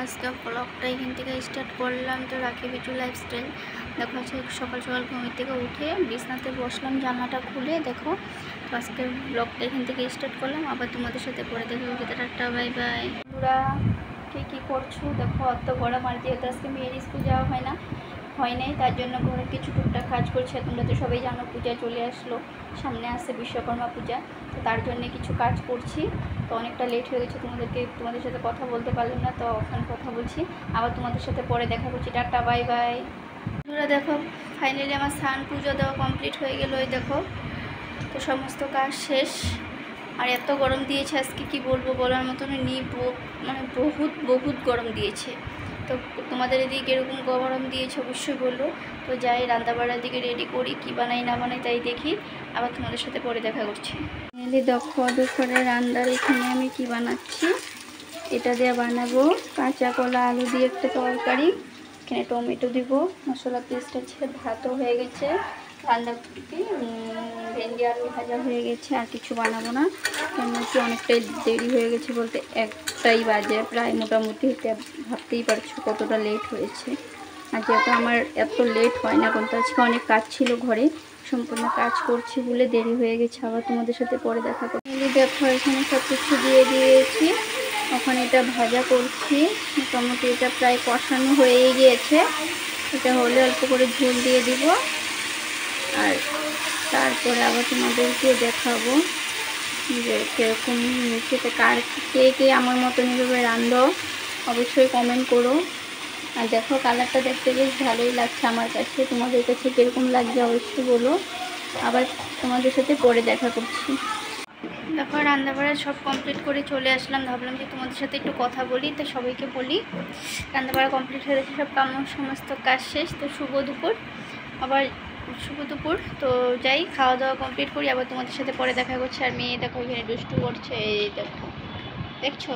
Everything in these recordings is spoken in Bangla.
আজকে ব্লগটা এখান থেকে স্টার্ট করলাম। তো রাখি বিটু লাইফস্টাইল। দেখো আজকে সকাল সকাল ঘুম থেকে উঠে বিছনাতে বসলাম, জানলাটা খুলে। দেখো তো আজকে ব্লগটা এখান থেকে স্টার্ট করলাম, আবার তোমাদের সাথে পরে দেখো। Tata, bye bye. তোমরা কে কী করছো? দেখো অত গরম, আর যেহেতু আজকে মেয়ের স্কুল যাওয়া হয় নাই, তার জন্য ঘরে কিছু টুকটাক কাজ করছে। তোমরা তো সবাই জানো পূজা চলে আসলো, সামনে আসছে বিশ্বকর্মা পূজা, তো তার জন্য কিছু কাজ করছি। তো অনেকটা লেট হয়ে গেছে, তোমাদের সাথে কথা বলতে পারলাম না, তো এখন কথা বলছি। আবার তোমাদের সাথে পরে দেখা করছি। Tata, bye bye. তোমরা দেখো ফাইনালি আমার স্নান পুজো দেওয়া কমপ্লিট হয়ে গেল। এই দেখো তো সমস্ত কাজ শেষ। আর এত গরম দিয়েছে আজকে, কি বলবো, বলার মতন নেই। মানে বহুত গরম দিয়েছে। তো তোমাদের এদিকে এরকম গরম দিয়েছে অবশ্যই বললো। তো যাই রান্নাবাড়ার দিকে রেডি করি, কি বানাই না বানাই তাই দেখি। আবার তোমাদের সাথে পরে দেখা করছি। দেখো দুপুরে রান্নার এখানে আমি কি বানাচ্ছি, এটা দিয়ে বানাবো কাঁচা কলা আলু দিয়ে একটা তরকারি। এখানে টমেটো দিব, মশলা পেস্ট আছে, ভাতও হয়ে গেছে, বাঁধাকপি ভেন্ডি আলু ভাজা হয়ে গেছে। আর কিছু বানাবো না, কেন কি অনেকটাই দেরি হয়ে গেছে, বলতে 1টাই বাজে প্রায় মোটামুটি। ভাবতেই পারছো কতটা লেট হয়েছে। আর যেহেতু আমার এত লেট হয় না, কিন্তু আজকে অনেক কাজ ছিল ঘরে, সম্পূর্ণ কাজ করছি বলে দেরি হয়ে গেছে। আবার তোমাদের সাথে পরে দেখা করছি। দেখো এখানে সব কিছু দিয়ে দিয়েছি, এখন এটা ভাজা করছি। মোটামুটি এটা প্রায় কষানো হয়েই গিয়েছে। এটা হলে অল্প করে ঝোল দিয়ে দিব, আর তারপরে আবার তোমাদেরকে দেখাবো যে কীরকম খেতে, কে আমার মতন এইভাবে রান্ধো অবশ্যই কমেন্ট করো। আর দেখো কালারটা দেখতে বেশ ভালোই লাগছে আমার কাছে, তোমাদের কাছে কীরকম লাগছে অবশ্যই বলো। আবার তোমাদের সাথে পরে দেখা করছি। দেখো রান্নাবাড়া সব কমপ্লিট করে চলে আসলাম, ভাবলাম যে তোমাদের সাথে একটু কথা বলি, তো সবাইকে বলি। রান্নাবাড়া কমপ্লিট হয়ে গেছে, সব সমস্ত কাজ শেষ। তো শুভ দুপুর, তো যাই খাওয়া দাওয়া কমপ্লিট করি, আবার তোমাদের সাথে পরে দেখা করছে। আর মেয়ে দেখো এখানে দুষ্টু করছে, এই দেখছো।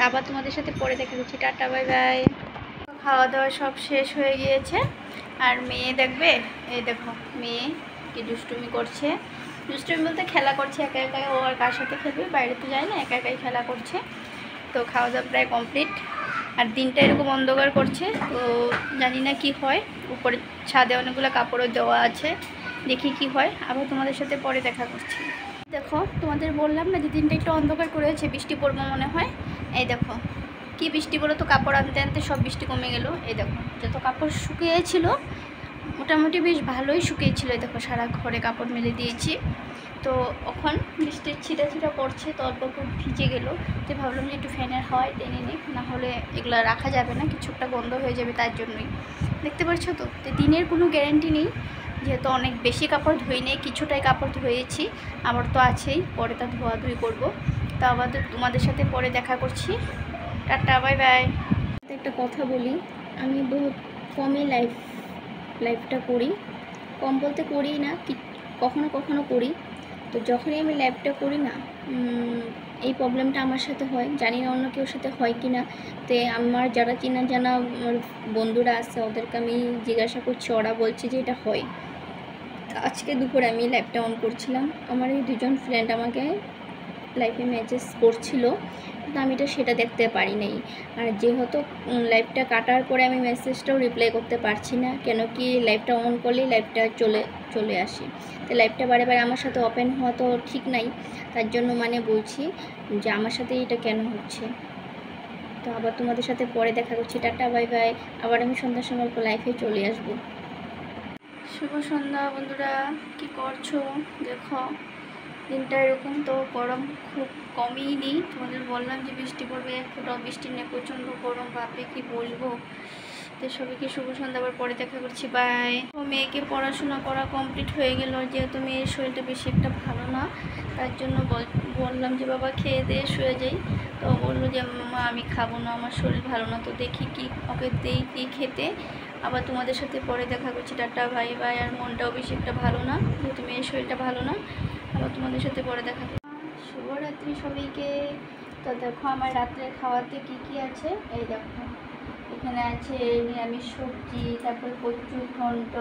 আবার তোমাদের সাথে পরে দেখা করছি। Tata, bye bye. খাওয়া দাওয়া সব শেষ হয়ে গিয়েছে, আর মেয়ে দেখবে, এই দেখো মেয়ে কি দুষ্টুমি করছে। দুষ্টুমি বলতে খেলা করছে একা একা, ও আর কার সাথে খেলবে, বাইরে তো যায় না, একা একাই খেলা করছে। তো খাওয়া দাওয়া প্রায় কমপ্লিট, আর দিনটা এরকম অন্ধকার করছে, তো জানি না কি হয়। উপরে ছাদে অনেকগুলো কাপড়ও দেওয়া আছে, দেখি কি হয়। আবার তোমাদের সাথে পরে দেখা করছি। দেখো তোমাদের বললাম না যে দিনটা একটু অন্ধকার করেছে, বৃষ্টি পড়বে মনে হয়। এই দেখো কি বৃষ্টি পড়ো, তো কাপড় আনতে আনতে সব বৃষ্টি কমে গেল। এই দেখো যত কাপড় শুকিয়েছিল মোটামুটি বেশ ভালোই শুকিয়েছিল। এই দেখো সারা ঘরে কাপড় মেলে দিয়েছি। তো এখন বৃষ্টির ছিটা পড়ছে, তো অল্প অল্প ভিজে গেল। তো ভাবলাম যে একটু ফ্যানের হাওয়ায় টেনে নিই, না হলে এগুলো রাখা যাবে না, কিছু একটা গন্ধ হয়ে যাবে, তার জন্যই। দেখতে পাচ্ছ তো দিনের কোনো গ্যারান্টি নেই, যেহেতু অনেক বেশি কাপড় ধুই নেই, কিছুটাই কাপড় ধুয়েছি, আবার তো আছেই, পরে তা ধোয়াধুয়ি করবো। তো আবার তোমাদের সাথে পরে দেখা করছি। Tata, bye bye. একটা কথা বলি, আমি বহুত কমই লাইভটা করি, কম বলতে করি না, কখনো কখনো করি। তো যখনই আমি লাইভটা করি না, এই প্রবলেমটা আমার সাথে হয়, জানি না অন্য কেউর সাথে হয় কি না। তো আমার যারা চেনা জানা আমার বন্ধুরা আছে, ওদেরকে আমি জিজ্ঞাসা করছি, ওরা বলছে যে এটা হয়। আজকে দুপুরে আমি লাইভটা অন করছিলাম, আমার এই 2জন ফ্রেন্ড আমাকে লাইভে মেসেজ করছিল, কিন্তু আমি সেটা দেখতে পারি নাই। আর যেহেতু লাইভটা কাটার পরে আমি মেসেজটাও রিপ্লাই করতে পারছি না, কেন কি লাইভটা অন করলেই লাইভটা চলে আসে। তো লাইভটা বারে বারে আমার সাথে ওপেন হওয়া তো ঠিক নাই, তার জন্য মানে বলছি যে আমার সাথে এটা কেন হচ্ছে। তো আবার তোমাদের সাথে পরে দেখা করছি। Tata, bye bye. আবার আমি সন্ধ্যার সময় লাইভে চলে আসবো। শুভ সন্ধ্যা বন্ধুরা, কি করছো? দেখো দিনটা এরকম, তো গরম খুব কমই নেই। তোমাদের বললাম যে বৃষ্টি পড়বে, এক ফোঁটাও বৃষ্টি নেই, প্রচণ্ড গরম, বাপরে কি বলবো। তো সবাইকে শুভ সন্ধ্যা, আবার পরে দেখা করছি, বাই। তো মেয়েকে পড়াশোনা করা কমপ্লিট হয়ে গেল, যেহেতু মেয়ের শরীরটা বেশি একটা ভালো না, তার জন্য বললাম যে বাবা খেয়ে দিয়ে শুয়ে যাই। তো বললো যে মা আমি খাবো না, আমার শরীর ভালো না। তো দেখি কি ওকে দেই কি খেতে। আবার তোমাদের সাথে পরে দেখা করছি। Tata, bye bye. আর মনটাও বেশি একটা ভালো না, যেহেতু মেয়ের শরীরটা ভালো না। আবার তোমাদের সাথে পরে দেখা করছি। শুভরাত্রি সবাইকে। তো দেখো আমার রাত্রের খাওয়াতে কি আছে, এই দেখো এখানে আছে নিরামিষ সবজি, তারপরে কচু ঘন্ট,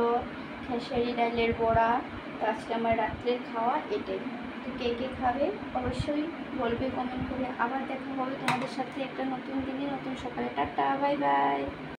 খেসারি ডালের বড়া। তো আজকে আমার রাত্রের খাওয়া এটাই। তো কে কে খাবে অবশ্যই বলবে কমেন্ট করে। করি। আবার দেখা হবে তোমাদের সাথে একটা নতুন দিনে নতুন সকালে। Tata, bye bye.